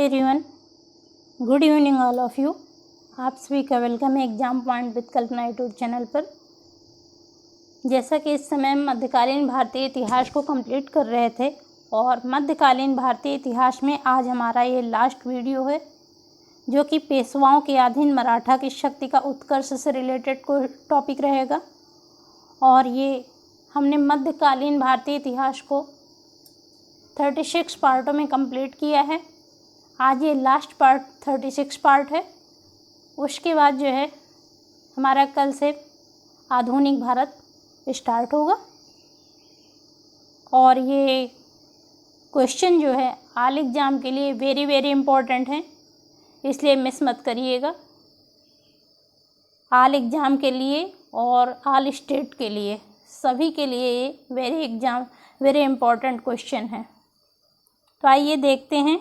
Everyone, good evening all of you. आप सभी का वेलकम है exam point with Kalpana YouTube channel पर। जैसा कि इस समय मध्यकालीन भारतीय इतिहास को कंप्लीट कर रहे थे और मध्यकालीन भारतीय इतिहास में आज हमारा ये लास्ट वीडियो है जो कि पेशवाओं के अधीन मराठा की शक्ति का उत्कर्ष से रिलेटेड कोई टॉपिक रहेगा। और ये हमने मध्यकालीन भारतीय इतिहास को 36 पार्टों में कंप्लीट किया है। आज ये लास्ट पार्ट 36 पार्ट है। उसके बाद जो है हमारा कल से आधुनिक भारत स्टार्ट होगा। और ये क्वेश्चन जो है ऑल एग्ज़ाम के लिए वेरी वेरी इम्पोर्टेंट है, इसलिए मिस मत करिएगा। ऑल एग्ज़ाम के लिए और ऑल स्टेट के लिए सभी के लिए ये वेरी इम्पोर्टेंट क्वेश्चन है। तो आइए देखते हैं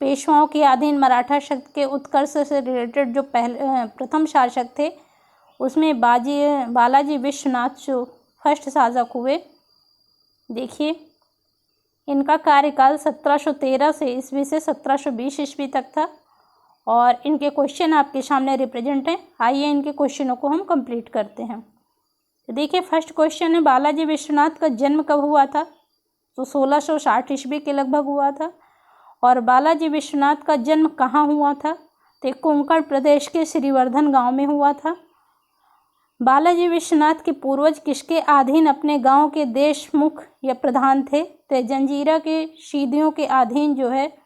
पेशवाओं के अधीन मराठा शक्ति के उत्कर्ष से रिलेटेड जो प्रथम शासक थे उसमें बालाजी विश्वनाथ जो फर्स्ट शासक हुए। देखिए इनका कार्यकाल 1713 से ईस्वी से 1720 ईस्वी तक था और इनके क्वेश्चन आपके सामने रिप्रेजेंट हैं। आइए इनके क्वेश्चनों को हम कंप्लीट करते हैं। तो देखिए फर्स्ट क्वेश्चन है, बालाजी विश्वनाथ का जन्म कब हुआ था? तो 1660 ईस्वी के लगभग हुआ था। और बालाजी विश्वनाथ का जन्म कहाँ हुआ था? तो कोंकण प्रदेश के श्रीवर्धन गांव में हुआ था। बालाजी विश्वनाथ के पूर्वज किसके अधीन अपने गांव के देशमुख या प्रधान थे? तो जंजीरा के शीदियों के अधीन जो है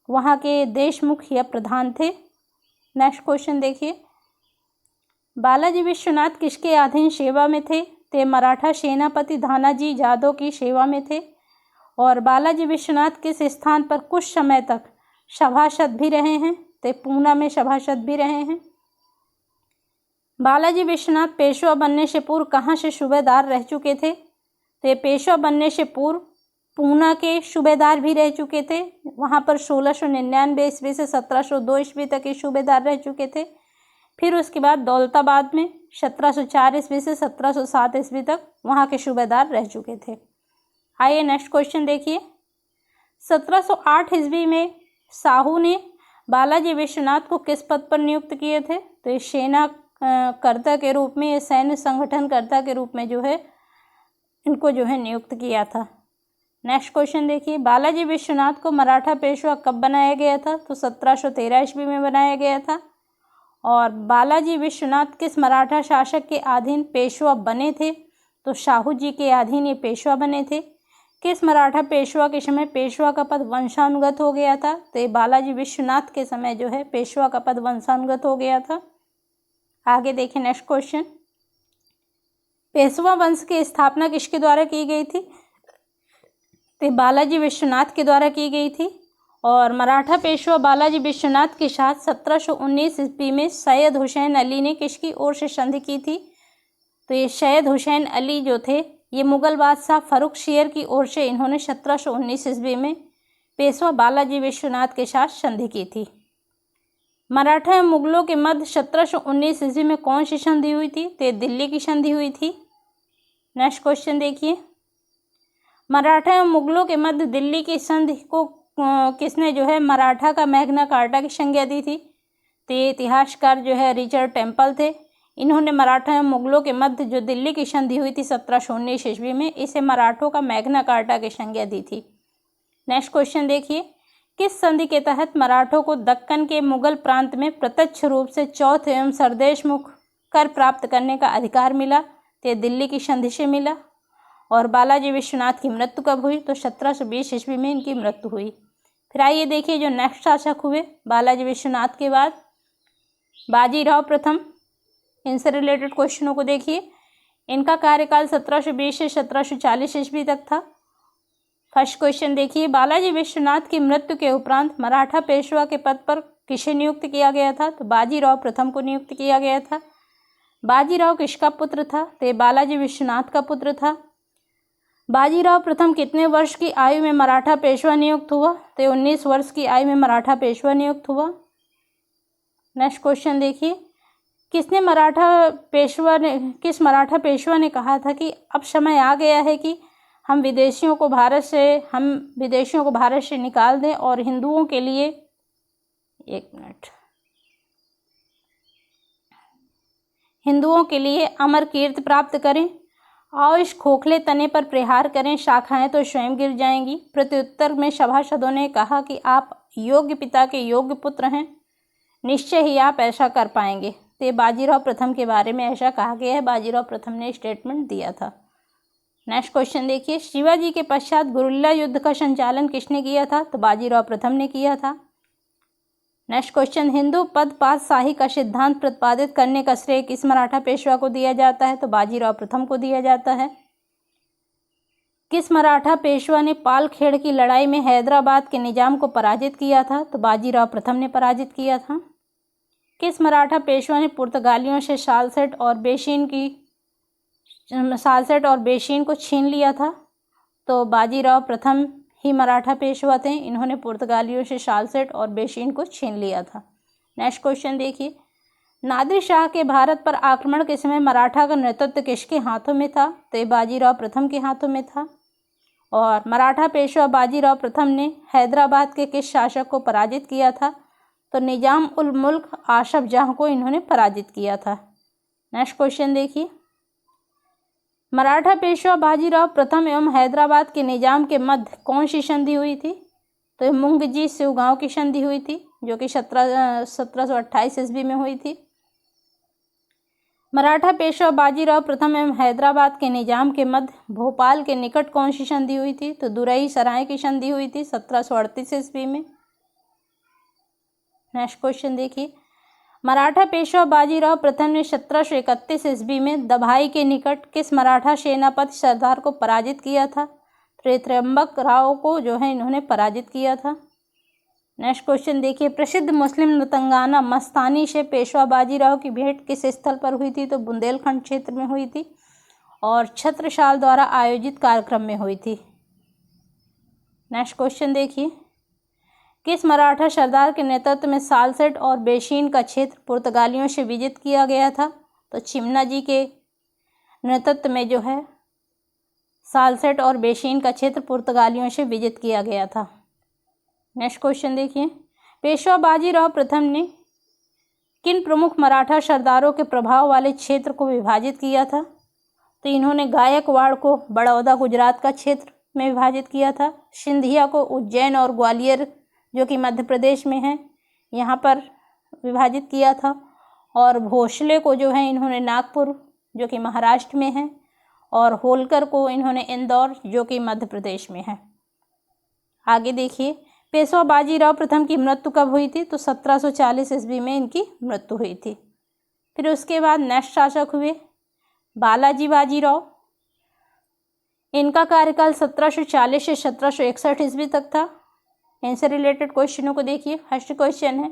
वहाँ के देशमुख या प्रधान थे। नेक्स्ट क्वेश्चन देखिए, बालाजी विश्वनाथ किसके अधीन सेवा में थे? ते मराठा सेनापति धानाजी जादव की सेवा में थे। और बालाजी विश्वनाथ किस स्थान पर कुछ समय तक सभासद भी रहे हैं? ते पूना में सभासद भी रहे हैं। बालाजी विश्वनाथ पेशवा बनने से पूर्व कहाँ से सूबेदार रह चुके थे? ते पेशवा बनने से पूर्व पूना के सूबेदार भी रह चुके थे। वहाँ पर 1699 ईस्वी से 1702 ईस्वी तक के सूबेदार रह चुके थे। फिर उसके बाद दौलताबाद में 1704 ईस्वी से 1707 ईस्वी तक वहाँ के सूबेदार रह चुके थे। आइए नेक्स्ट क्वेश्चन देखिए, 1708 ईस्वी में साहू ने बालाजी विश्वनाथ को किस पद पर नियुक्त किए थे? तो ये सेना कर्ता के रूप में, ये सैन्य संगठन कर्ता के रूप में जो है इनको जो है नियुक्त किया था। नेक्स्ट क्वेश्चन देखिए, बालाजी विश्वनाथ को मराठा पेशवा कब बनाया गया था? तो 1713 ईस्वी में बनाया गया था। और बालाजी विश्वनाथ किस मराठा शासक के अधीन पेशवा बने थे? तो शाहू जी के अधीन ये पेशवा बने थे। किस मराठा पेशवा के समय पेशवा का पद वंशानुगत हो गया था? तो ये बालाजी विश्वनाथ के समय जो है पेशवा का पद वंशानुगत हो गया था। आगे देखें नेक्स्ट क्वेश्चन, पेशवा वंश की स्थापना किसके द्वारा की गई थी? तो बालाजी विश्वनाथ के द्वारा की गई थी। और मराठा पेशवा बालाजी विश्वनाथ के साथ 1719 ईस्वी में सैयद हुसैन अली ने किसकी ओर से संधि की थी? तो ये सैयद हुसैन अली जो थे ये मुगल बादशाह फर्रुखसियर की ओर से इन्होंने 1719 ईस्वी में पेशवा बालाजी विश्वनाथ के साथ संधि की थी। मराठा एवं मुगलों के मध्य 1719 ईस्वी में कौन सी संधि हुई थी? तो दिल्ली की संधि हुई थी। नेक्स्ट क्वेश्चन देखिए, मराठा एवं मुगलों के मध्य दिल्ली की संधि को किसने जो है मराठा का मैग्ना कार्टा की संज्ञा दी थी? तो ये इतिहासकार जो है रिचर्ड टेम्पल थे। इन्होंने मराठा एवं मुगलों के मध्य जो दिल्ली की संधि हुई थी 1719 ईस्वी में, इसे मराठों का मैग्ना कार्टा की संज्ञा दी थी। नेक्स्ट क्वेश्चन देखिए, किस संधि के तहत मराठों को दक्कन के मुगल प्रांत में प्रत्यक्ष रूप से चौथ एवं सरदेशमुख कर प्राप्त करने का अधिकार मिला? तो दिल्ली की संधि से मिला। और बालाजी विश्वनाथ की मृत्यु कब हुई? तो 1720 ईस्वी में इनकी मृत्यु हुई। फिर आइए देखिए जो नेक्स्ट शासक हुए बालाजी विश्वनाथ के बाद, बाजीराव प्रथम। इनसे रिलेटेड क्वेश्चनों को देखिए, इनका कार्यकाल 1720 से 1740 ईस्वी तक था। फर्स्ट क्वेश्चन देखिए, बालाजी विश्वनाथ की मृत्यु के उपरांत मराठा पेशवा के पद पर किसे नियुक्त किया गया था? तो बाजीराव प्रथम को नियुक्त किया गया था। बाजीराव किसका पुत्र था? तो बालाजी विश्वनाथ का पुत्र था। बाजीराव प्रथम कितने वर्ष की आयु में मराठा पेशवा नियुक्त हुआ? तो 19 वर्ष की आयु में मराठा पेशवा नियुक्त हुआ। नेक्स्ट क्वेश्चन देखिए, किस मराठा पेशवा ने कहा था कि अब समय आ गया है कि हम विदेशियों को भारत से निकाल दें और हिंदुओं के लिए एक मिनट। हिंदुओं के लिए अमर कीर्ति प्राप्त करें। आओ इस खोखले तने पर प्रहार करें, शाखाएं तो स्वयं गिर जाएंगी। प्रत्युत्तर में सभासदों ने कहा कि आप योग्य पिता के योग्य पुत्र हैं, निश्चय ही आप ऐसा कर पाएंगे। तो बाजीराव प्रथम के बारे में ऐसा कहा गया है, बाजीराव प्रथम ने स्टेटमेंट दिया था। नेक्स्ट क्वेश्चन देखिए, शिवाजी के पश्चात गुरिल्ला युद्ध का संचालन किसने किया था? तो बाजीराव प्रथम ने किया था। नेक्स्ट क्वेश्चन, हिंदू पद पातशाही का सिद्धांत प्रतिपादित करने का श्रेय किस मराठा पेशवा को दिया जाता है? तो बाजीराव प्रथम को दिया जाता है। किस मराठा पेशवा ने पालखेड़ की लड़ाई में हैदराबाद के निजाम को पराजित किया था? तो बाजीराव प्रथम ने पराजित किया था। किस मराठा पेशवा ने पुर्तगालियों से सालसेट और बेशिन को छीन लिया था? तो बाजीराव प्रथम ही मराठा पेशवा थे, इन्होंने पुर्तगालियों से सालसेट और बेशिन को छीन लिया था। नेक्स्ट क्वेश्चन देखिए, नादिर शाह के भारत पर आक्रमण के समय मराठा का नेतृत्व किसके हाथों में था? तो ये बाजीराव प्रथम के हाथों में था। और मराठा पेशवा बाजीराव प्रथम ने हैदराबाद के किस शासक को पराजित किया था? तो निजाम उल मुल्क आशफ जहाँ को इन्होंने पराजित किया था। नेक्स्ट क्वेश्चन देखिए, मराठा पेशवा बाजीराव प्रथम एवं हैदराबाद के निजाम के मध्य कौन सी संधि हुई थी? तो मुंगजी शिवगांव की संधि हुई थी, जो कि 1728 ईस्वी में हुई थी। मराठा पेशवा बाजीराव प्रथम एवं हैदराबाद के निजाम के मध्य भोपाल के निकट कौन सी संधि हुई थी? तो दुरई सराय की संधि हुई थी 1738 ईस्वी में। नेक्स्ट क्वेश्चन देखिए, मराठा पेशवा बाजीराव प्रथम ने 1731 ईस्वी में दभाई के निकट किस मराठा सेनापति सरदार को पराजित किया था? त्र्यंबक राव को जो है इन्होंने पराजित किया था। नेक्स्ट क्वेश्चन देखिए, प्रसिद्ध मुस्लिम नृतंगाना मस्तानी से पेशवा बाजीराव की भेंट किस स्थल पर हुई थी? तो बुंदेलखंड क्षेत्र में हुई थी और छत्रसाल द्वारा आयोजित कार्यक्रम में हुई थी। नेक्स्ट क्वेश्चन देखिए, किस मराठा सरदार के नेतृत्व में सालसेट और बेशिन का क्षेत्र पुर्तगालियों से विजित किया गया था? तो चिमना जी के नेतृत्व में जो है सालसेट और बेशिन का क्षेत्र पुर्तगालियों से विजित किया गया था। नेक्स्ट क्वेश्चन देखिए, पेशवा बाजीराव प्रथम ने किन प्रमुख मराठा सरदारों के प्रभाव वाले क्षेत्र को विभाजित किया था? तो इन्होंने गायकवाड़ को बड़ौदा गुजरात का क्षेत्र में विभाजित किया था, सिंधिया को उज्जैन और ग्वालियर जो कि मध्य प्रदेश में है यहाँ पर विभाजित किया था, और भोसले को जो है इन्होंने नागपुर जो कि महाराष्ट्र में है, और होलकर को इन्होंने इंदौर जो कि मध्य प्रदेश में है। आगे देखिए, पेशवा बाजीराव प्रथम की मृत्यु कब हुई थी? तो 1740 ईस्वी में इनकी मृत्यु हुई थी। फिर उसके बाद नेक्स्ट शासक हुए बालाजी बाजीराव। इनका कार्यकाल 1740 से 1761 ईस्वी तक था। इनसे रिलेटेड क्वेश्चनों को देखिए। फर्स्ट क्वेश्चन है,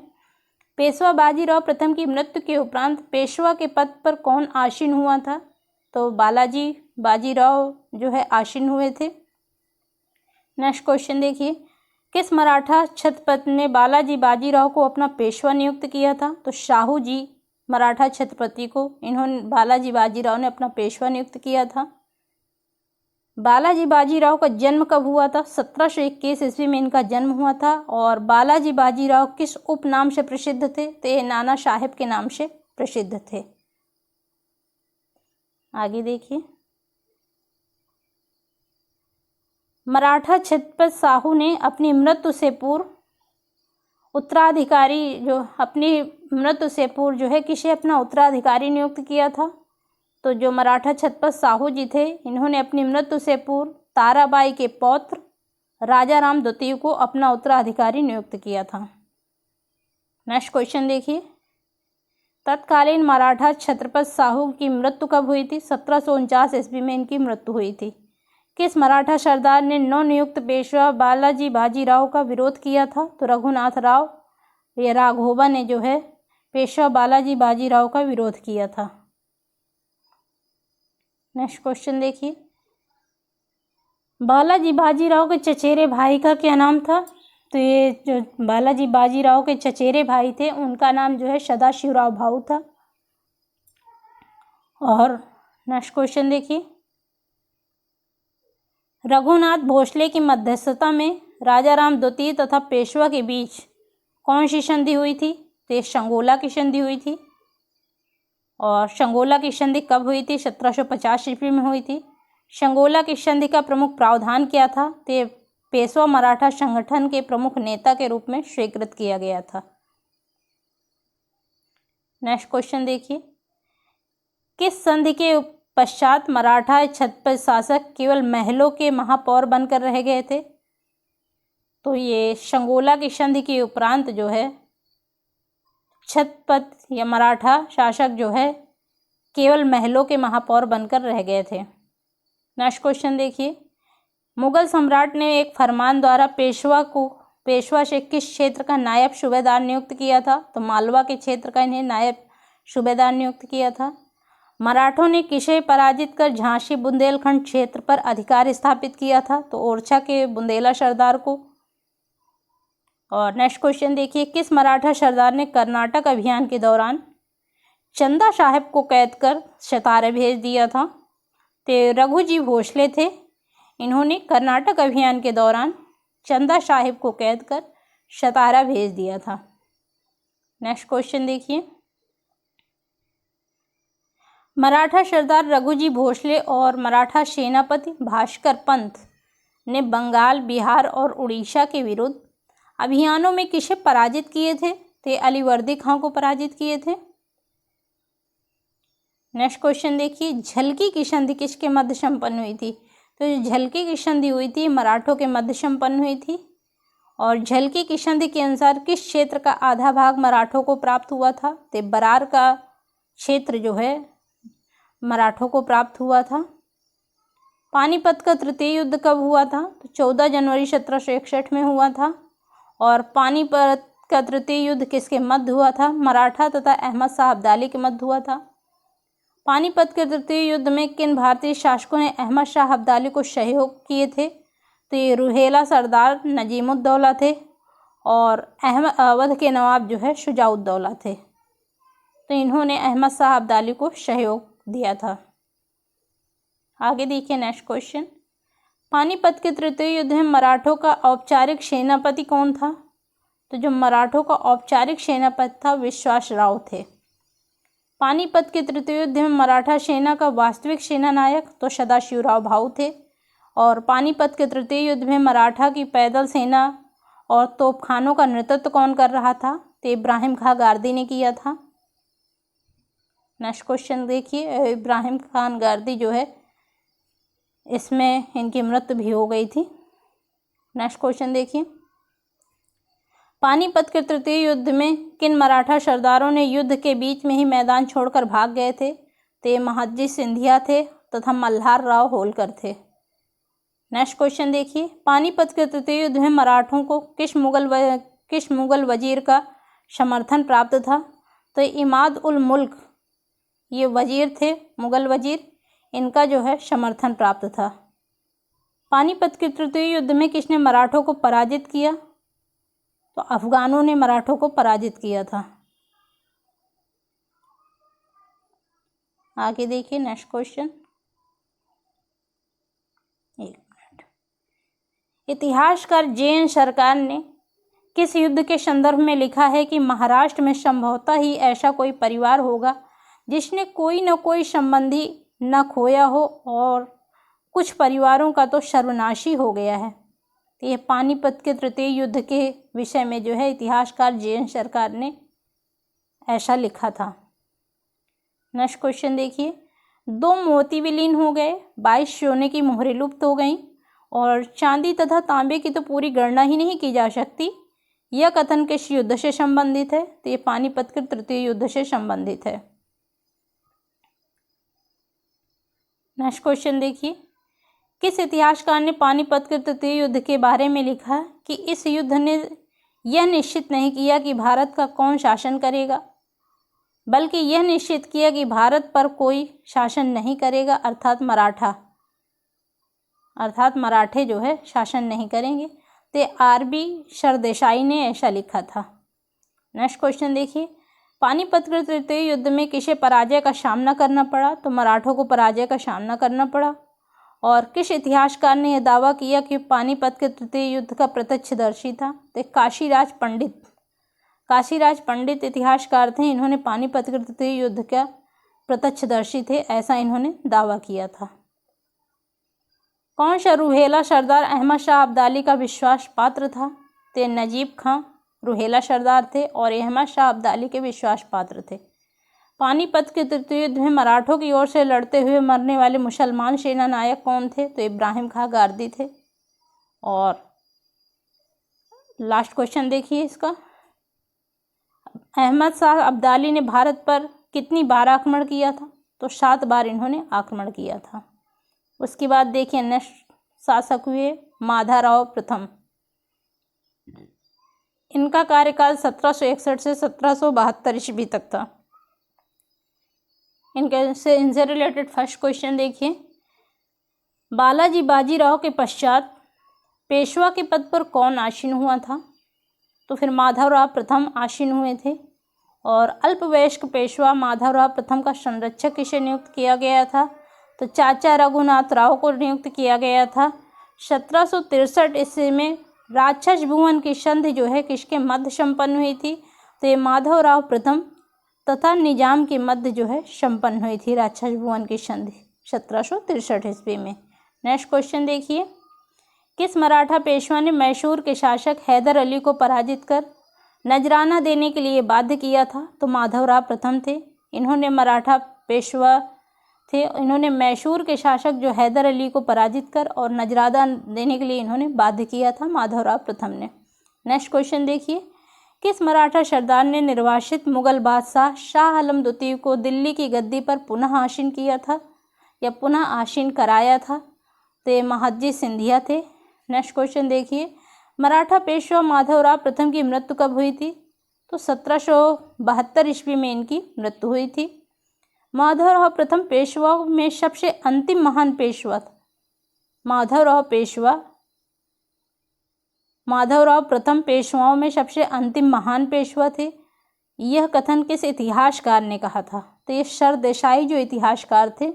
पेशवा बाजीराव प्रथम की मृत्यु के उपरांत पेशवा के पद पर कौन आसीन हुआ था? तो बालाजी बाजीराव जो है आसीन हुए थे। नेक्स्ट क्वेश्चन देखिए, किस मराठा छत्रपति ने बालाजी बाजीराव को अपना पेशवा नियुक्त किया था? तो शाहू जी मराठा छत्रपति को इन्होंने बालाजी बाजीराव ने अपना पेशवा नियुक्त किया था। बालाजी बाजीराव का जन्म कब हुआ था? 1721 ईस्वी में इनका जन्म हुआ था। और बालाजी बाजीराव किस उपनाम से प्रसिद्ध थे? तो ये नाना साहेब के नाम से प्रसिद्ध थे। आगे देखिए, मराठा छत्रपति शाहू ने अपनी मृत्यु से पूर्व जो है किसे अपना उत्तराधिकारी नियुक्त किया था? तो जो मराठा छत्रपति शाहू जी थे इन्होंने अपनी मृत्यु से पूर्व ताराबाई के पौत्र राजा राम द्वितीय को अपना उत्तराधिकारी नियुक्त किया था। नेक्स्ट क्वेश्चन देखिए, तत्कालीन मराठा छत्रपति शाहू की मृत्यु कब हुई थी? 1749 ईस्वी में इनकी मृत्यु हुई थी। किस मराठा सरदार ने नवनियुक्त पेशवा बालाजी बाजीराव का विरोध किया था? तो रघुनाथ राव या राघोबा ने जो है पेशवा बालाजी बाजीराव का विरोध किया था। नेक्स्ट क्वेश्चन देखिए, बालाजी बाजीराव के चचेरे भाई का क्या नाम था? तो ये जो बालाजी बाजीराव के चचेरे भाई थे उनका नाम जो है सदाशिवराव भाऊ था। और नेक्स्ट क्वेश्चन देखिए, रघुनाथ भोसले की मध्यस्थता में राजा राम द्वितीय तथा पेशवा के बीच कौन सी संधि हुई थी? तो ये संगोला की संधि हुई थी। और संगोला की संधि कब हुई थी? 1750 ईस्वी में हुई थी। संगोला की संधि का प्रमुख प्रावधान क्या था? तो ये पेशवा मराठा संगठन के प्रमुख नेता के रूप में स्वीकृत किया गया था। नेक्स्ट क्वेश्चन देखिए, किस संधि के पश्चात मराठा छत्रपति शासक केवल महलों के महापौर बनकर रह गए थे? तो ये संगोला की संधि के उपरांत जो है छत्रपति या मराठा शासक जो है केवल महलों के महापौर बनकर रह गए थे। नेक्स्ट क्वेश्चन देखिए, मुगल सम्राट ने एक फरमान द्वारा पेशवा से किस क्षेत्र का नायब सूबेदार नियुक्त किया था? तो मालवा के क्षेत्र का इन्हें नायब सूबेदार नियुक्त किया था। मराठों ने किसे पराजित कर झांसी बुंदेलखंड क्षेत्र पर अधिकार स्थापित किया था? तो ओरछा के बुंदेला सरदार को। और नेक्स्ट क्वेश्चन देखिए, किस मराठा सरदार ने कर्नाटक अभियान के दौरान चंदा साहब को कैद कर सतारा भेज दिया था? तो रघुजी भोसले थे। इन्होंने कर्नाटक अभियान के दौरान चंदा साहिब को कैद कर सतारा भेज दिया था। नेक्स्ट क्वेश्चन देखिए, मराठा सरदार रघुजी भोसले और मराठा सेनापति भास्कर पंत ने बंगाल, बिहार और उड़ीसा के विरुद्ध अभियानों में किसे पराजित किए थे? तो अलीवर्दी खां को पराजित किए थे। नेक्स्ट क्वेश्चन देखिए, झलकी की संधि किसके मध्य संपन्न हुई थी? तो जो झलकी की संधि हुई थी मराठों के मध्य संपन्न हुई थी। और झलकी की संधि के अनुसार किस क्षेत्र का आधा भाग मराठों को प्राप्त हुआ था? तो बरार का क्षेत्र जो है मराठों को प्राप्त हुआ था। पानीपत का तृतीय युद्ध कब हुआ था? तो 14 जनवरी 1761 में हुआ था। और पानीपत का तृतीय युद्ध किसके मध्य हुआ था? मराठा तथा अहमद शाह अब्दाली के मध्य हुआ था। पानीपत के तृतीय युद्ध में किन भारतीय शासकों ने अहमद शाह अब्दाली को सहयोग किए थे? तो ये रुहेला सरदार नजीमुद्दौला थे और अवध के नवाब जो है शुजाउद्दौला थे। तो इन्होंने अहमद शाह अब्दाली को सहयोग दिया था। आगे देखिए नेक्स्ट क्वेश्चन, पानीपत के तृतीय युद्ध में मराठों का औपचारिक सेनापति कौन था? तो जो मराठों का औपचारिक सेनापति था विश्वासराव थे। पानीपत के तृतीय युद्ध में मराठा सेना का वास्तविक सेना नायक तो सदाशिवराव भाऊ थे। और पानीपत के तृतीय युद्ध में मराठा की पैदल सेना और तोपखानों का नेतृत्व कौन कर रहा था? तो इब्राहिम खां गारदी ने किया था। नेक्स्ट क्वेश्चन देखिए, इब्राहिम खान गारदी जो है इसमें इनकी मृत्यु भी हो गई थी। नेक्स्ट क्वेश्चन देखिए, पानीपत के तृतीय युद्ध में किन मराठा सरदारों ने युद्ध के बीच में ही मैदान छोड़कर भाग गए थे? तो ये महादजी सिंधिया थे तथा मल्हार राव होलकर थे। नेक्स्ट क्वेश्चन देखिए, पानीपत के तृतीय युद्ध में मराठों को किस मुगल वजीर का समर्थन प्राप्त था? तो इमाद उल मुल्क ये वजीर थे, मुगल वजीर, इनका जो है समर्थन प्राप्त था। पानीपत के तृतीय युद्ध में किसने मराठों को पराजित किया? तो अफगानों ने मराठों को पराजित किया था। आगे देखिए नेक्स्ट क्वेश्चन, एक मिनट, इतिहासकार जे.एन. सरकार ने किस युद्ध के संदर्भ में लिखा है कि महाराष्ट्र में संभवतः ही ऐसा कोई परिवार होगा जिसने कोई न कोई संबंधी न खोया हो और कुछ परिवारों का तो सर्वनाश ही हो गया है? तो ये पानीपत के तृतीय युद्ध के विषय में जो है इतिहासकार जे.एन. सरकार ने ऐसा लिखा था। नेक्स्ट क्वेश्चन देखिए, 2 मोती विलीन हो गए, 22 सोने की मोहरें लुप्त हो गईं और चांदी तथा तांबे की तो पूरी गणना ही नहीं की जा सकती। यह कथन किस युद्ध से संबंधित है? तो ये पानीपत के तृतीय युद्ध से संबंधित है। नेक्स्ट क्वेश्चन देखिए, किस इतिहासकार ने पानीपत के तृतीय युद्ध के बारे में लिखा कि इस युद्ध ने यह निश्चित नहीं किया कि भारत का कौन शासन करेगा, बल्कि यह निश्चित किया कि भारत पर कोई शासन नहीं करेगा, अर्थात मराठे जो है शासन नहीं करेंगे। तो आर.बी. सरदेसाई ने ऐसा लिखा था। नेक्स्ट क्वेश्चन देखिए, पानीपत के तृतीय युद्ध में किसे पराजय का सामना करना पड़ा? तो मराठों को पराजय का सामना करना पड़ा। और किस इतिहासकार ने यह दावा किया कि पानीपत के तृतीय युद्ध का प्रत्यक्षदर्शी था? तो काशीराज पंडित काशीराज पंडित इतिहासकार थे, इन्होंने पानीपत के तृतीय युद्ध का प्रत्यक्षदर्शी थे, ऐसा इन्होंने दावा किया था। कौन सा रुहेला सरदार अहमद शाह अब्दाली का विश्वास पात्र था? तो नजीब खां रुहेला सरदार थे और अहमद शाह अब्दाली के विश्वास पात्र थे। पानीपत के तृतीय युद्ध में मराठों की ओर से लड़ते हुए मरने वाले मुसलमान सेना नायक कौन थे? तो इब्राहिम खां गारदी थे। और लास्ट क्वेश्चन देखिए इसका, अहमद शाह अब्दाली ने भारत पर कितनी बार आक्रमण किया था? तो 7 बार इन्होंने आक्रमण किया था। उसके बाद देखिए नेक्स्ट शासक हुए माधवराव प्रथम। इनका कार्यकाल 1761 से 1772 ईस्वी तक था। इनसे रिलेटेड फर्स्ट क्वेश्चन देखिए, बालाजी बाजीराव के पश्चात पेशवा के पद पर कौन आसीन हुआ था? तो फिर माधवराव प्रथम आसीन हुए थे। और अल्पवयस्क पेशवा माधवराव प्रथम का संरक्षक किसे नियुक्त किया गया था? तो चाचा रघुनाथ राव को नियुक्त किया गया था। 1763 ईस्वी में राक्षस भुवन की संधि जो है किसके मध्य संपन्न हुई थी? तो ये माधवराव प्रथम तथा निजाम के मध्य जो है संपन्न हुई थी राक्षस भुवन की संधि 1763 ईस्वी में। नेक्स्ट क्वेश्चन देखिए, किस मराठा पेशवा ने मैसूर के शासक हैदर अली को पराजित कर नजराना देने के लिए बाध्य किया था? तो माधवराव प्रथम थे। इन्होंने मराठा पेशवा थे, इन्होंने मैसूर के शासक जो हैदर अली को पराजित कर और नजराना देने के लिए इन्होंने बाध्य किया था माधवराव प्रथम ने। नेक्स्ट क्वेश्चन देखिए, किस मराठा सरदार ने निर्वासित मुगल बादशाह शाह आलम द्वितीय को दिल्ली की गद्दी पर पुनः आसीन किया था या पुनः आसीन कराया था? तो ये महादजी सिंधिया थे। नेक्स्ट क्वेश्चन देखिए, मराठा पेशवा माधवराव प्रथम की मृत्यु कब हुई थी? तो 1772 ईस्वी में इनकी मृत्यु हुई थी। माधवराव प्रथम पेशवाओं में सबसे अंतिम महान पेशवा था। माधवराव प्रथम पेशवाओं में सबसे अंतिम महान पेशवा थे। यह कथन किस इतिहासकार ने कहा था? तो ये सरदेसाई जो इतिहासकार थे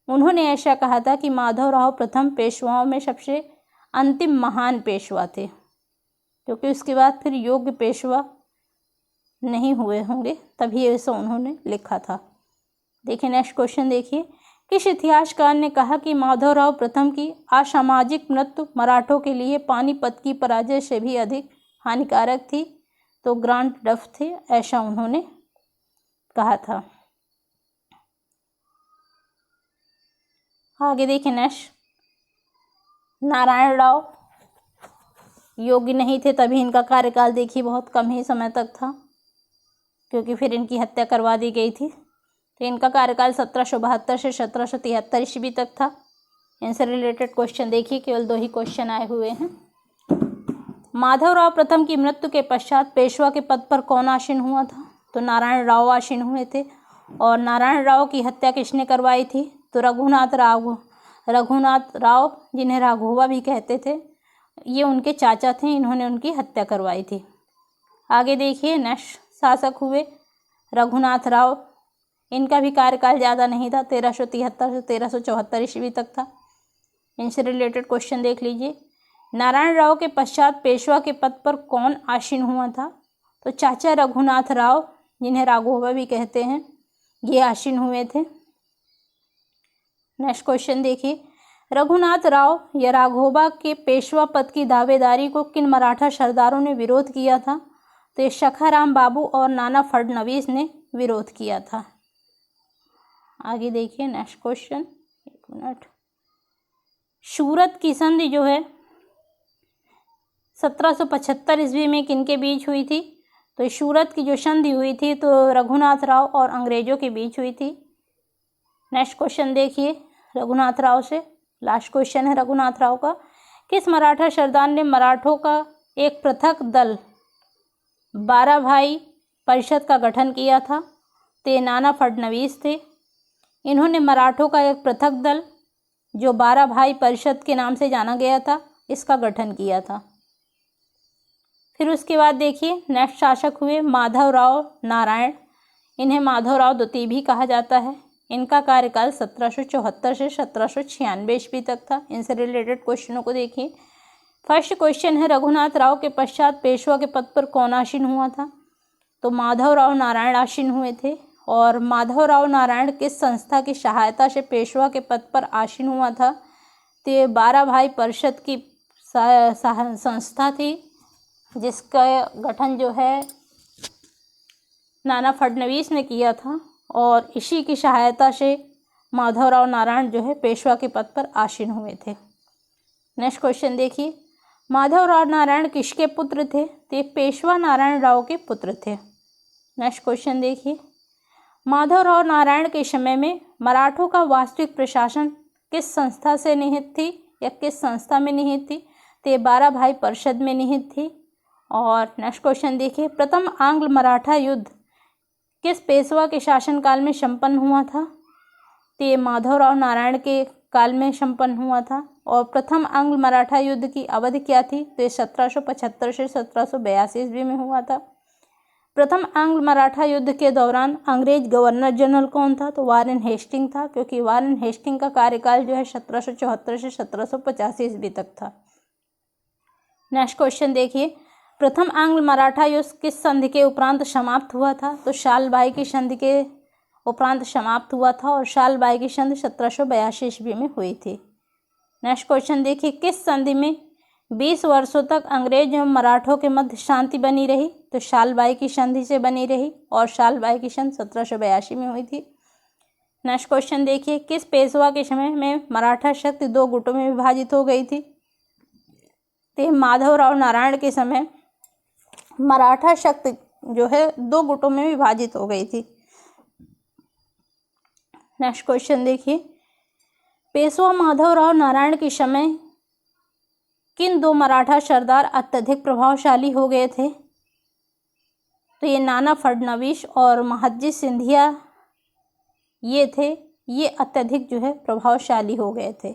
उन्होंने ऐसा कहा था कि माधवराव प्रथम पेशवाओं में सबसे अंतिम महान पेशवा थे, क्योंकि उसके बाद फिर योग्य पेशवा नहीं हुए होंगे, तभी ऐसा उन्होंने लिखा था। देखिए नेक्स्ट क्वेश्चन देखिए, किस इतिहासकार ने कहा कि माधवराव प्रथम की असामाजिक मृत्यु मराठों के लिए पानीपत की पराजय से भी अधिक हानिकारक थी? तो ग्रांट डफ थे, ऐसा उन्होंने कहा था। आगे देखिए नेक्स्ट, नारायण राव योग्य नहीं थे, तभी इनका कार्यकाल देखिए बहुत कम ही समय तक था, क्योंकि फिर इनकी हत्या करवा दी गई थी। तो इनका कार्यकाल 1772 से 1773 ईस्वी तक था। इनसे रिलेटेड क्वेश्चन देखिए, केवल 2 ही क्वेश्चन आए हुए हैं। माधवराव प्रथम की मृत्यु के पश्चात पेशवा के पद पर कौन आसीन हुआ था? तो नारायण राव आसीन हुए थे। और नारायण राव की हत्या किसने करवाई थी? तो रघुनाथ राव जिन्हें राघोबा भी कहते थे, ये उनके चाचा थे, इन्होंने उनकी हत्या करवाई थी। आगे देखिए नेक्स्ट शासक हुए रघुनाथ राव। इनका भी कार्यकाल ज़्यादा नहीं था, 1373 से 1374 ईस्वी तक था। इनसे रिलेटेड क्वेश्चन देख लीजिए, नारायण राव के पश्चात पेशवा के पद पर कौन आसीन हुआ था? तो चाचा रघुनाथ राव, जिन्हें राघोबा भी कहते हैं, ये आसीन हुए थे। नेक्स्ट क्वेश्चन देखिए, रघुनाथ राव या राघोबा के पेशवा पद की दावेदारी को किन मराठा सरदारों ने विरोध किया था? तो सखाराम बाबू और नाना फडणवीस ने विरोध किया था। आगे देखिए नेक्स्ट क्वेश्चन, एक मिनट। सूरत की संधि जो है 1775 ईस्वी में किनके बीच हुई थी? तो सूरत की जो संधि हुई थी तो रघुनाथ राव और अंग्रेजों के बीच हुई थी। नेक्स्ट क्वेश्चन देखिए रघुनाथ राव से, लास्ट क्वेश्चन है रघुनाथ राव का। किस मराठा सरदार ने मराठों का एक पृथक दल 12 भाई परिषद का गठन किया था? तो नाना फडणवीस थे। इन्होंने मराठों का एक पृथक दल जो 12 भाई परिषद के नाम से जाना गया था, इसका गठन किया था। फिर उसके बाद देखिए नेक्स्ट शासक हुए माधवराव नारायण। इन्हें माधवराव द्वितीय भी कहा जाता है। इनका कार्यकाल 1774 से 1796 ईस्वी तक था। इनसे रिलेटेड क्वेश्चनों को देखिए। फर्स्ट क्वेश्चन है, रघुनाथ राव के पश्चात पेशवा के पद पर कौन आसीन हुआ था? तो माधवराव नारायण आसीन हुए थे। और माधवराव नारायण किस संस्था की सहायता से पेशवा के पद पर आसीन हुआ था? तो ये 12 भाई परिषद की संस्था थी, जिसका गठन जो है नाना फडणवीस ने किया था, और इसी की सहायता से माधवराव नारायण जो है पेशवा के पद पर आसीन हुए थे। नेक्स्ट क्वेश्चन देखिए, माधवराव नारायण किसके पुत्र थे? तो ये पेशवा नारायण राव के पुत्र थे। नेक्स्ट क्वेश्चन देखिए, माधवराव नारायण के समय में मराठों का वास्तविक प्रशासन किस संस्था से निहित थी या किस संस्था में निहित थी? तो ये 12 भाई परिषद में निहित थी। और नेक्स्ट क्वेश्चन देखिए, प्रथम आंग्ल मराठा युद्ध किस पेशवा के शासनकाल में संपन्न हुआ था? तो ये माधवराव नारायण के काल में संपन्न हुआ था। और प्रथम आंग्ल मराठा युद्ध की अवधि क्या थी? तो ये 1775 से 1782 ईस्वी में हुआ था। प्रथम आंग्ल मराठा युद्ध के दौरान अंग्रेज गवर्नर जनरल कौन था? तो वारेन हेस्टिंग था, क्योंकि वारेन हेस्टिंग का कार्यकाल जो है 1774 से 1785 ईस्वी तक था। नेक्स्ट क्वेश्चन देखिए, प्रथम आंग्ल मराठा युद्ध किस संधि के उपरांत समाप्त हुआ था? तो शालबाई की संधि के उपरांत समाप्त हुआ था, और शालबाई की संधि 1782 ईस्वी में हुई थी। नेक्स्ट क्वेश्चन देखिए, किस संधि में 20 वर्षों तक अंग्रेज एवं मराठों के मध्य शांति बनी रही? तो शालबाई की संधि से बनी रही, और शालबाई की संधि 1782 में हुई थी। नेक्स्ट क्वेश्चन देखिए, किस पेशवा के समय में मराठा शक्ति 2 गुटों में विभाजित हो गई थी? तो माधवराव नारायण के समय मराठा शक्ति जो है 2 गुटों में विभाजित हो गई थी। नेक्स्ट क्वेश्चन देखिए, पेशवा माधवराव नारायण के समय किन 2 मराठा सरदार अत्यधिक प्रभावशाली हो गए थे? तो ये नाना फडणवीस और महादजी सिंधिया ये थे, ये अत्यधिक जो है प्रभावशाली हो गए थे।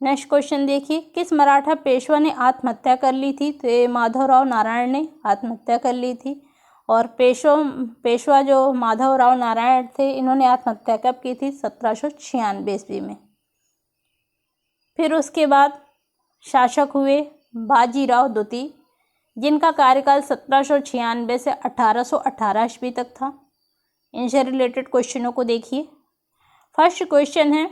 नेक्स्ट क्वेश्चन देखिए, किस मराठा पेशवा ने आत्महत्या कर ली थी? तो ये माधवराव नारायण ने आत्महत्या कर ली थी। और पेशवा जो माधवराव नारायण थे, इन्होंने आत्महत्या कब की थी? 1796 ईस्वी में। फिर उसके बाद शासक हुए बाजीराव द्वितीय, जिनका कार्यकाल 1796 से 1818 ईस्वी तक था। इनसे रिलेटेड क्वेश्चनों को देखिए। फर्स्ट क्वेश्चन है,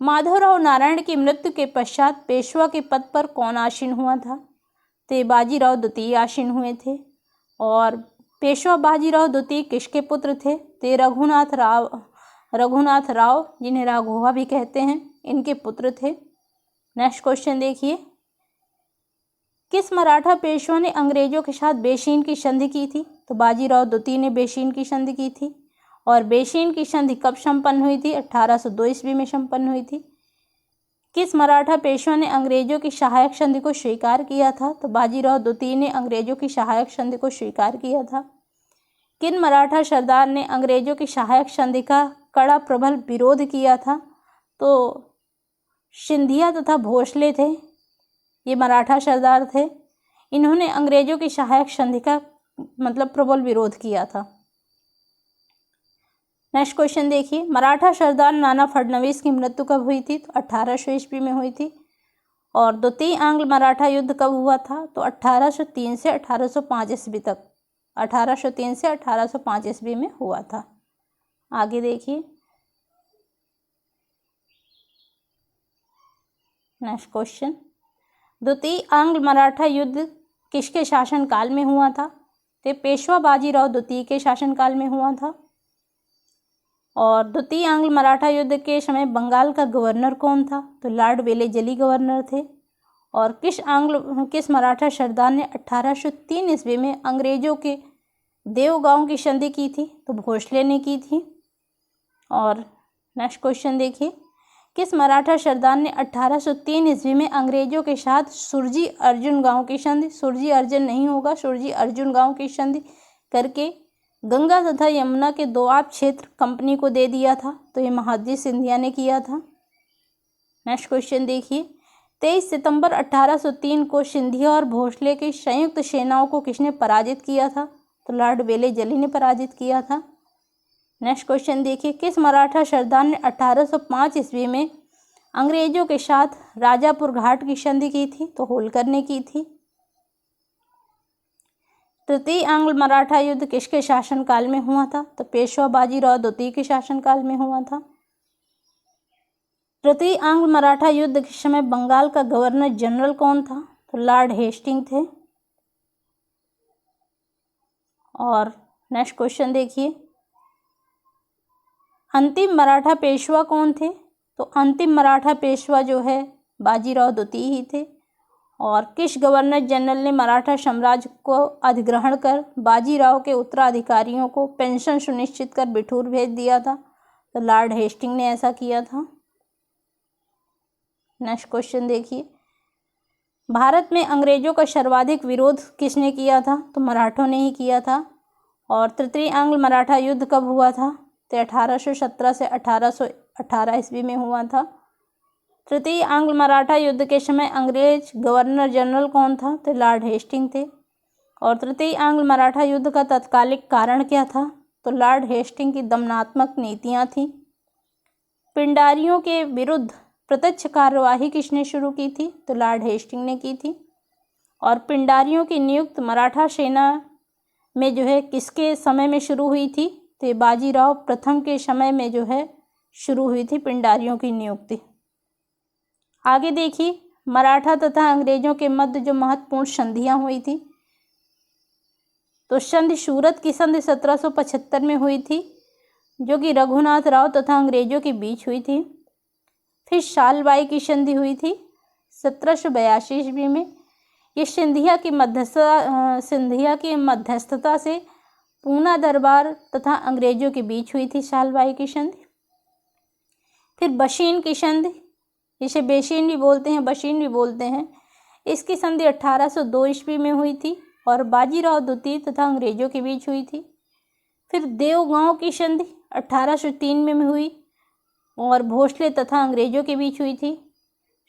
माधवराव नारायण की मृत्यु के पश्चात पेशवा के पद पर कौन आसीन हुआ था? तो बाजीराव द्वितीय आसीन हुए थे। और पेशवा बाजीराव द्वितीय किसके पुत्र थे? तो रघुनाथ राव, जिन्हें राघोबा भी कहते हैं, इनके पुत्र थे। नेक्स्ट क्वेश्चन देखिए, किस मराठा पेशवा ने अंग्रेजों के साथ बेशीन की संधि की थी? तो बाजीराव द्वितीय ने बेशीन की संधि की थी। और बेशीन की संधि कब संपन्न हुई थी? 1802 ईस्वी में संपन्न हुई थी। किस मराठा पेशवा ने अंग्रेजों की सहायक संधि को स्वीकार किया था? तो बाजीराव द्वितीय ने अंग्रेजों की सहायक संधि को स्वीकार किया था। किन मराठा सरदार ने अंग्रेजों की सहायक संधि का कड़ा प्रबल विरोध किया था? तो सिंधिया तथा भोसले थे, ये मराठा सरदार थे। इन्होंने अंग्रेजों की सहायक संधि का प्रबल विरोध किया था। नेक्स्ट क्वेश्चन देखिए, मराठा सरदार नाना फडणवीस की मृत्यु कब हुई थी? तो 1800 ईस्वी में हुई थी। और द्वितीय आंग्ल मराठा युद्ध कब हुआ था? तो 1803 से 1805 ईस्वी तक, 1803 से 1805 ईस्वी में हुआ था। आगे देखिए। नेक्स्ट क्वेश्चन, द्वितीय आंग्ल मराठा युद्ध किसके शासनकाल में हुआ था? तो पेशवा बाजीराव द्वितीय के शासनकाल में हुआ था। और द्वितीय आंग्ल मराठा युद्ध के समय बंगाल का गवर्नर कौन था? तो लॉर्ड वेलेजली गवर्नर थे। और किस मराठा सरदार ने 1803 ईस्वी में अंग्रेजों के देवगांव की संधि की थी? तो भोसले ने की थी। और नेक्स्ट क्वेश्चन देखिए, किस मराठा सरदार ने 1803 ईस्वी में अंग्रेजों के साथ सुरजी अर्जुन गांव की संधि, सुरजी अर्जुन नहीं होगा, सुरजी अर्जुन गांव की संधि करके गंगा तथा यमुना के दोआब क्षेत्र कंपनी को दे दिया था? तो ये महादजी सिंधिया ने किया था। नेक्स्ट क्वेश्चन देखिए, 23 सितंबर 1803 को सिंधिया और भोसले की संयुक्त सेनाओं को किसने पराजित किया था? तो लॉर्ड वेलेजली ने पराजित किया था। नेक्स्ट क्वेश्चन देखिए, किस मराठा सरदार ने 1805 ईस्वी में अंग्रेजों के साथ राजापुर घाट की संधि की थी? तो होलकर ने की थी। तृतीय आंग्ल मराठा युद्ध किसके शासनकाल में हुआ था? तो पेशवा बाजीराव द्वितीय के शासनकाल में हुआ था। तृतीय आंग्ल मराठा युद्ध के समय बंगाल का गवर्नर जनरल कौन था? तो लॉर्ड हेस्टिंग थे। और नेक्स्ट क्वेश्चन देखिए, अंतिम मराठा पेशवा कौन थे? तो अंतिम मराठा पेशवा जो है बाजीराव द्वितीय ही थे। और किस गवर्नर जनरल ने मराठा साम्राज्य को अधिग्रहण कर बाजीराव के उत्तराधिकारियों को पेंशन सुनिश्चित कर बिठूर भेज दिया था? तो लॉर्ड हेस्टिंग ने ऐसा किया था। नेक्स्ट क्वेश्चन देखिए, भारत में अंग्रेजों का सर्वाधिक विरोध किसने किया था? तो मराठों ने ही किया था। और तृतीय आंग्ल मराठा युद्ध कब हुआ था? तो 1817 से 1818 ईस्वी में हुआ था। तृतीय आंग्ल मराठा युद्ध के समय अंग्रेज गवर्नर जनरल कौन था? तो लॉर्ड हेस्टिंग थे। और तृतीय आंग्ल मराठा युद्ध का तत्कालिक कारण क्या था? तो लॉर्ड हेस्टिंग की दमनात्मक नीतियां थीं। पिंडारियों के विरुद्ध प्रत्यक्ष कार्यवाही किसने शुरू की थी? तो लॉर्ड हेस्टिंग ने की थी। और पिंडारियों की नियुक्त मराठा सेना में जो है किसके समय में शुरू हुई थी? तो बाजीराव प्रथम के समय में जो है शुरू हुई थी पिंडारियों की नियुक्ति। आगे देखिए, मराठा तथा अंग्रेजों के मध्य जो महत्वपूर्ण संधियां हुई थी, तो संधि सूरत की संधि 1775 में हुई थी, जो कि रघुनाथ राव तथा अंग्रेजों के बीच हुई थी। फिर सालबाई की संधि हुई थी 1782 ईस्वी में। ये सिंधिया की मध्यस्थता से पूना दरबार तथा अंग्रेजों के बीच हुई थी सालबाई की संधि। फिर बशीन की संधि, इसे बेशीन भी बोलते हैं, बशीन भी बोलते हैं, इसकी संधि 1802 ईस्वी में हुई थी और बाजीराव द्वितीय तथा अंग्रेजों के बीच हुई थी। फिर देवगांव की संधि 1803 में हुई और भोसले तथा अंग्रेजों के बीच हुई थी।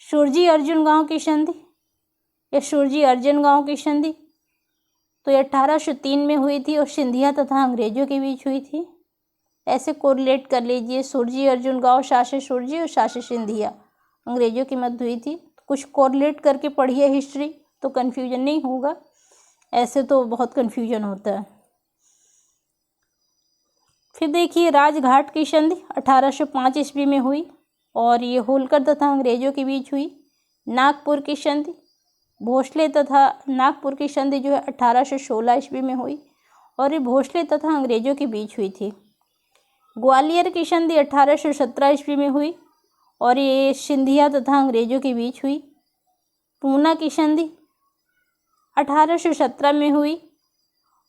सुरजी अर्जुन गांव की संधि, या सुरजी अर्जुन गांव की संधि तो 1803 में हुई थी और सिंधिया तथा अंग्रेजों के बीच हुई थी। ऐसे कोरिलेट कर लीजिए, सुरजी अर्जुन गांव शासक सुरजी और शासक सिंधिया अंग्रेजों की मध्य हुई थी। कुछ कोरिलेट करके पढ़िए हिस्ट्री, तो कन्फ्यूजन नहीं होगा, ऐसे तो बहुत कन्फ्यूजन होता है। फिर देखिए, राजघाट की संधि 1805 ईस्वी में हुई और ये होलकर तथा अंग्रेजों के बीच हुई। नागपुर की संधि, भोसले तथा नागपुर की संधि जो है 1816 ईस्वी में हुई और ये भोसले तथा अंग्रेजों के बीच हुई थी। ग्वालियर की संधि 1817 ईस्वी में हुई और ये सिंधिया तथा अंग्रेजों के बीच हुई। पूना की संधि 1817 में हुई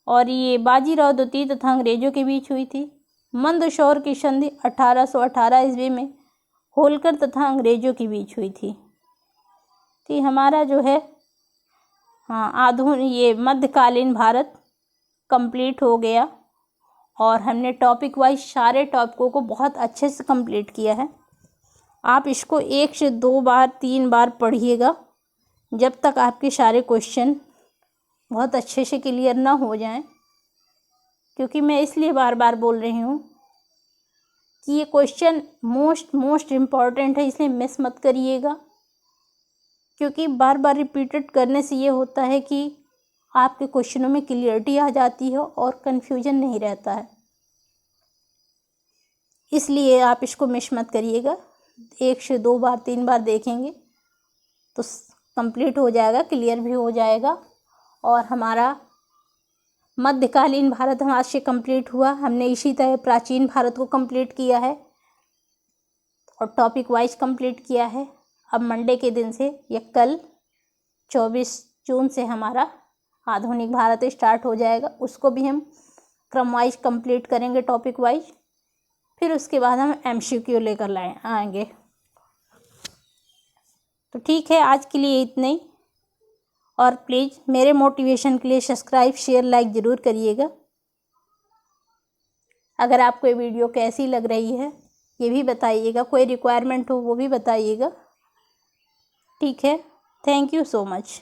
और ये बाजीराव द्वितीय तथा अंग्रेजों के बीच हुई थी। मंदसौर की संधि 1818 ईस्वी में होलकर तथा अंग्रेजों के बीच हुई थी। तो हमारा जो है ये मध्यकालीन भारत कंप्लीट हो गया और हमने टॉपिक वाइज सारे टॉपिकों को बहुत अच्छे से कंप्लीट किया है। आप इसको 1 से 2 बार 3 बार पढ़िएगा जब तक आपके सारे क्वेश्चन बहुत अच्छे से क्लियर ना हो जाएं, क्योंकि मैं इसलिए बार बार बोल रही हूँ कि ये क्वेश्चन मोस्ट इम्पॉर्टेंट है, इसलिए मिस मत करिएगा। क्योंकि बार बार रिपीटेड करने से ये होता है कि आपके क्वेश्चनों में क्लियरिटी आ जाती है और कन्फ्यूजन नहीं रहता है, इसलिए आप इसको मिस मत करिएगा। 1 से 2 बार 3 बार देखेंगे तो कंप्लीट हो जाएगा, क्लियर भी हो जाएगा। और हमारा मध्यकालीन भारत आज से कंप्लीट हुआ। हमने इसी तरह प्राचीन भारत को कंप्लीट किया है और टॉपिक वाइज कंप्लीट किया है। अब मंडे के दिन से या कल 24 जून से हमारा आधुनिक भारत स्टार्ट हो जाएगा, उसको भी हम क्रम वाइज कंप्लीट करेंगे टॉपिक वाइज। फिर उसके बाद हम MCQ लेकर आएंगे। तो ठीक है, आज के लिए इतना ही। और प्लीज़ मेरे मोटिवेशन के लिए सब्सक्राइब शेयर लाइक ज़रूर करिएगा। अगर आपको ये वीडियो कैसी लग रही है ये भी बताइएगा, कोई रिक्वायरमेंट हो वो भी बताइएगा। ठीक है, थैंक यू सो मच।